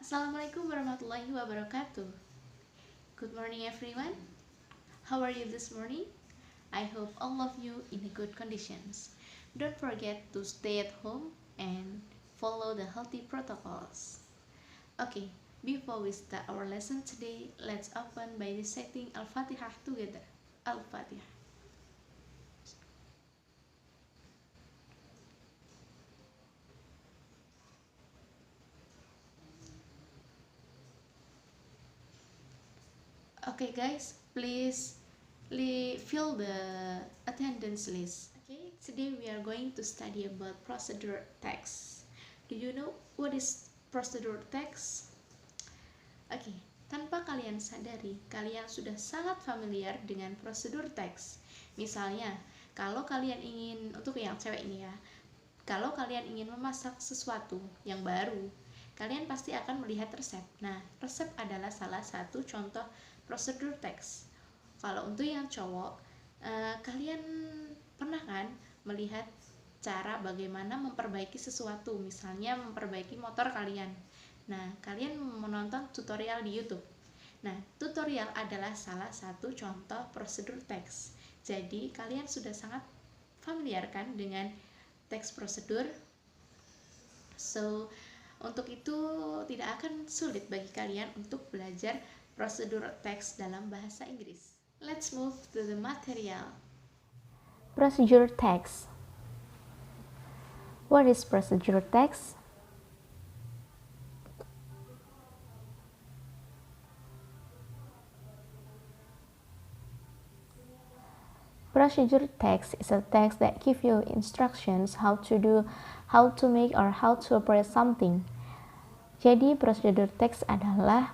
Assalamualaikum warahmatullahi wabarakatuh. Good morning everyone. How are you this morning? I hope all of you in good conditions. Don't forget to stay at home and follow the healthy protocols. Okay, before we start our lesson today, let's open by reciting Al-Fatihah together. Al-Fatihah. Okay guys, please fill the attendance list. Okay, today we are going to study about procedure text. Do you know what is procedure text? Oke, tanpa kalian sadari, kalian sudah sangat familiar dengan prosedur teks. Misalnya, kalau kalian ingin, untuk yang cewek ini ya, kalau kalian ingin memasak sesuatu yang baru, kalian pasti akan melihat resep. Nah, resep adalah salah satu contoh prosedur teks. Kalau untuk yang cowok, kalian pernah kan melihat cara bagaimana memperbaiki sesuatu, misalnya memperbaiki motor kalian. Nah, kalian menonton tutorial di YouTube. Nah, tutorial adalah salah satu contoh prosedur teks. Jadi, kalian sudah sangat familiar kan dengan teks prosedur. So, untuk itu tidak akan sulit bagi kalian untuk belajar prosedur teks dalam bahasa Inggris. Let's move to the material. Procedure text. What is procedure text? Procedure text is a text that gives you instructions how to make or how to operate something. Jadi procedure text adalah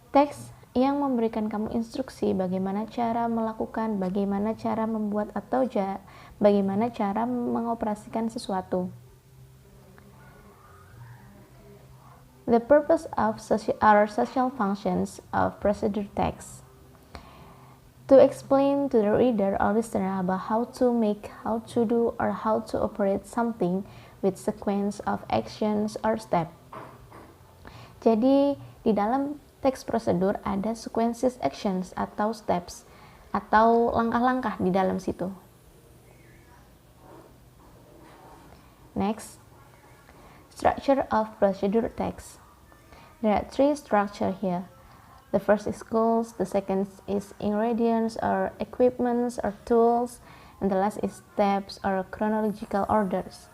teks yang memberikan kamu instruksi bagaimana cara melakukan, bagaimana cara membuat atau bagaimana cara mengoperasikan sesuatu. The purpose of social functions of procedure text. To explain to the reader or listener about how to make, how to do, or how to operate something with sequence of actions or step. Jadi, di dalam teks prosedur ada sequences actions atau steps atau langkah-langkah di dalam situ. Next, structure of procedure text. There are three structures here. The first is goals, the second is ingredients or equipments or tools, and the last is steps or chronological orders.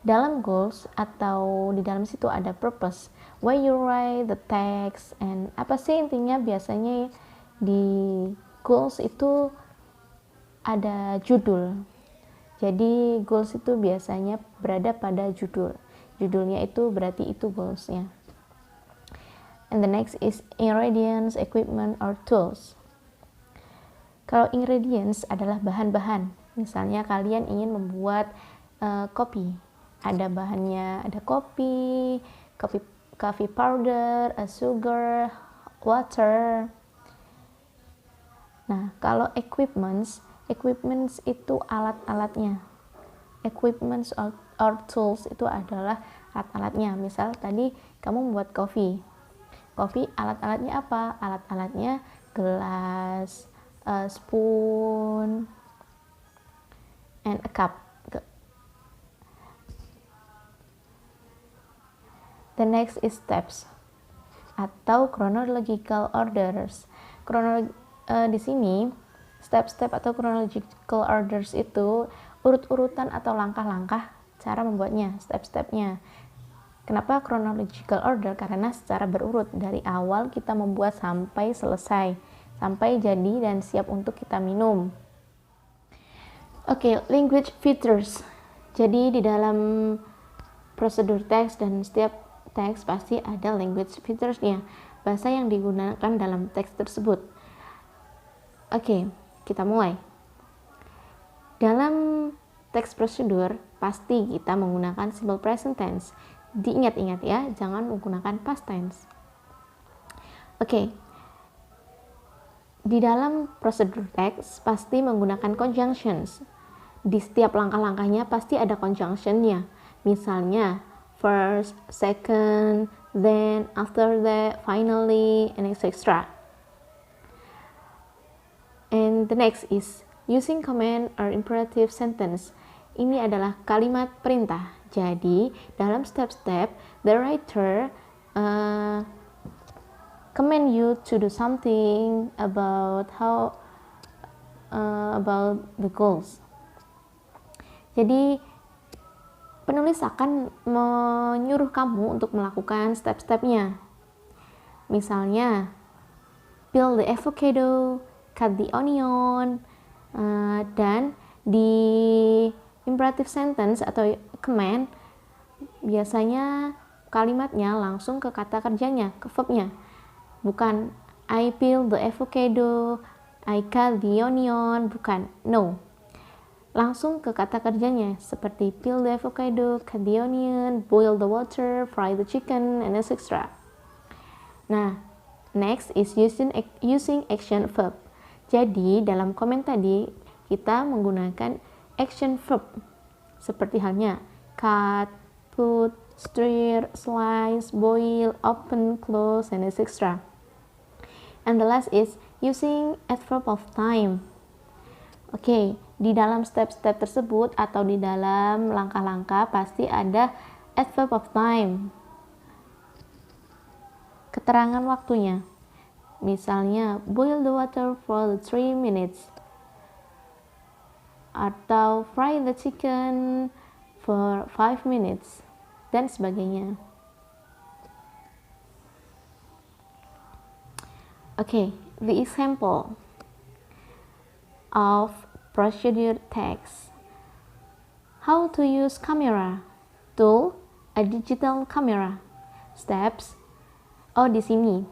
Dalam goals atau di dalam situ ada purpose, why you write the text, and apa sih intinya. Biasanya di goals itu ada judul. Jadi goals itu biasanya berada pada judul. Judulnya itu berarti itu goalsnya. And the next is ingredients, equipment, or tools. Kalau ingredients adalah bahan-bahan. Misalnya kalian ingin membuat kopi. Ada bahannya, ada kopi, coffee powder, sugar, water. Nah, kalau equipments itu alat-alatnya. Equipments or tools itu adalah alat-alatnya. Misal tadi kamu membuat kopi, alat-alatnya apa? Alat-alatnya gelas, spoon, and a cup. The next is steps atau chronological orders. Di sini step-step atau chronological orders itu urut-urutan atau langkah-langkah cara membuatnya, step-stepnya. Kenapa chronological order? Karena secara berurut dari awal kita membuat sampai selesai, sampai jadi dan siap untuk kita minum. Oke, language features. Jadi di dalam prosedur teks dan setiap teks pasti ada language featuresnya, bahasa yang digunakan dalam teks tersebut. Oke, kita mulai. Dalam teks prosedur pasti kita menggunakan simple present tense. Diingat-ingat ya, jangan menggunakan past tense. Oke. Di dalam prosedur teks pasti menggunakan conjunctions. Di setiap langkah-langkahnya pasti ada conjunctionnya. Misalnya first, second, then, after that, finally, and etc. And the next is using command or imperative sentence. Ini adalah kalimat perintah. Jadi, dalam step-step, the writer command you to do something about about the goals. Jadi, penulis akan menyuruh kamu untuk melakukan step-stepnya. Misalnya, peel the avocado, cut the onion, dan di imperative sentence atau command biasanya kalimatnya langsung ke kata kerjanya, ke verbnya, bukan I peel the avocado, I cut the onion, bukan, no, langsung ke kata kerjanya seperti peel the avocado, cut the onion, boil the water, fry the chicken, and etc. Nah, next is using action verb. Jadi dalam komen tadi kita menggunakan action verb seperti halnya cut, put, stir, slice, boil, open, close, and etc. And the last is using adverb of time. Oke, di dalam step-step tersebut atau di dalam langkah-langkah pasti ada adverb of time, keterangan waktunya. Misalnya, boil the water for 3 minutes. Atau fry the chicken for 5 minutes. Dan sebagainya. Okay, the example of procedure text. How to use camera. Tool, a digital camera. Steps. Oh, di sini.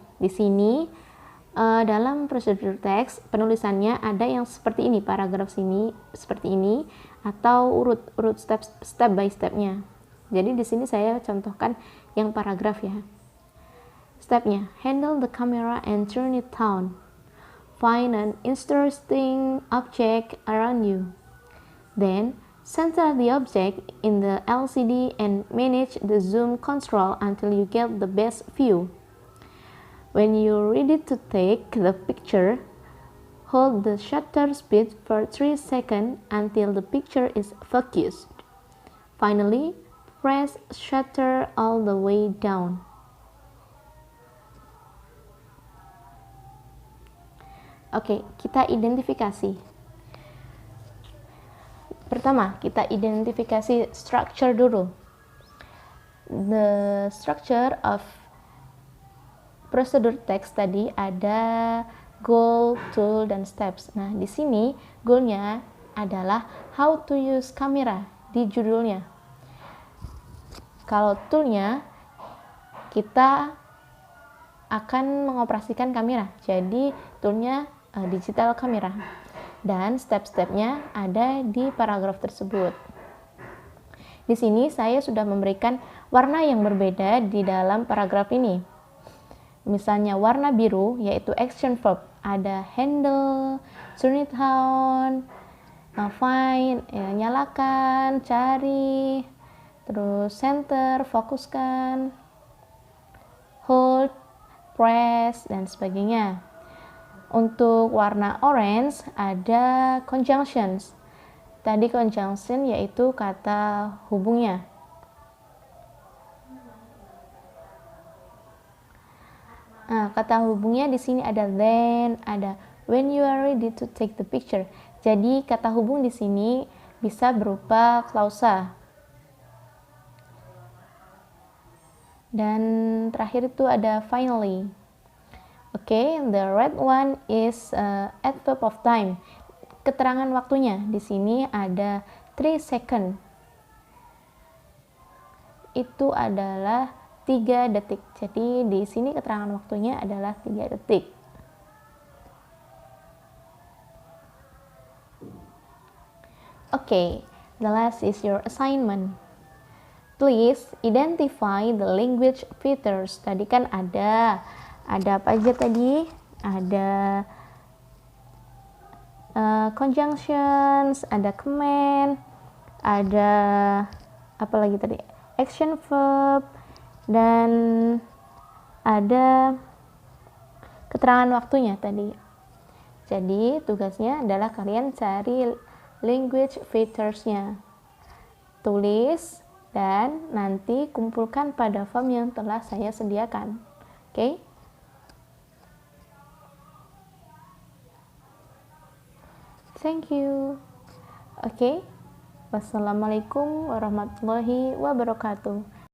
Dalam procedure text penulisannya ada yang seperti ini, paragraf sini seperti ini, atau urut step by stepnya. Jadi di sini saya contohkan yang paragraf ya. Stepnya, handle the camera and turn it down. Find an interesting object around you. Then center the object in the LCD and manage the zoom control until you get the best view. When you're ready to take the picture, hold the shutter speed for 3 seconds until the picture is focused. Finally, press shutter all the way down. Oke, kita identifikasi. Pertama, kita identifikasi structure dulu. The structure of procedure text tadi ada goal, tool, dan steps. Nah, di sini goalnya adalah how to use camera di judulnya. Kalau toolnya, kita akan mengoperasikan kamera. Jadi toolnya digital camera. Dan step-stepnya ada di paragraf tersebut. Di sini saya sudah memberikan warna yang berbeda di dalam paragraf ini. Misalnya warna biru yaitu action verb, ada handle, turn it on, find, ya, nyalakan, cari, terus center, fokuskan, hold, press, dan sebagainya. Untuk warna orange ada conjunctions. Tadi conjunction yaitu kata hubungnya. Nah, kata hubungnya di sini ada then, ada when you are ready to take the picture. Jadi kata hubung di sini bisa berupa klausa. Dan terakhir itu ada finally. Oke, the red one is adverb of time. Keterangan waktunya di sini ada 3 second. Itu adalah 3 detik. Jadi di sini keterangan waktunya adalah 3 detik. Okay, the last is your assignment. Please identify the language features. Tadi kan ada apa aja tadi? Ada conjunctions, ada command, ada apa lagi tadi? Action verb, dan ada keterangan waktunya tadi. Jadi tugasnya adalah kalian cari language features-nya, tulis, dan nanti kumpulkan pada form yang telah saya sediakan. Oke? Thank you. Oke. Wassalamualaikum warahmatullahi wabarakatuh.